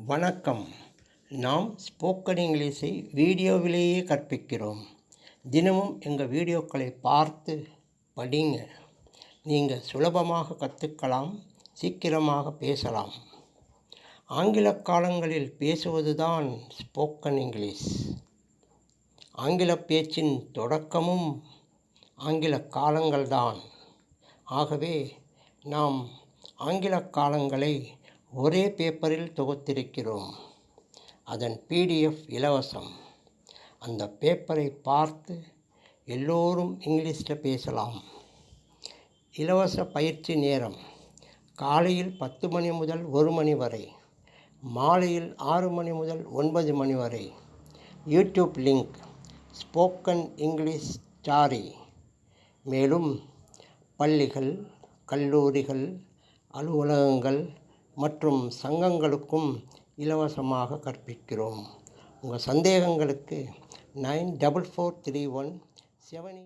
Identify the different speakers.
Speaker 1: வணக்கம். நாம் ஸ்போக்கன் இங்கிலீஷை வீடியோவிலேயே கற்பிக்கிறோம். தினமும் எங்கள் வீடியோக்களை பார்த்து படிங்க. நீங்கள் சுலபமாக கற்றுக்கலாம், சீக்கிரமாக பேசலாம். ஆங்கில காலங்களில் பேசுவதுதான் ஸ்போக்கன் இங்கிலீஷ். ஆங்கில பேச்சின் தொடக்கமும் ஆங்கில காலங்கள்தான். ஆகவே நாம் ஆங்கில காலங்களை ஒரே பேப்பரில் தொகுத்திருக்கிறோம். அதன் PDF இலவசம். அந்த பேப்பரை பார்த்து எல்லோரும் இங்கிலீஷில் பேசலாம். இலவச பயிற்சி நேரம் காலையில் 10 மணி முதல் 1 மணி வரை, மாலையில் 6 மணி முதல் 9 மணி வரை. YouTube link spoken English story. மேலும் பள்ளிகள், கல்லூரிகள், அலுவலகங்கள் மற்றும் சங்கங்களுக்கும் இலவசமாக கற்பிக்கிறோம். உங்கள் சந்தேகங்களுக்கு 944317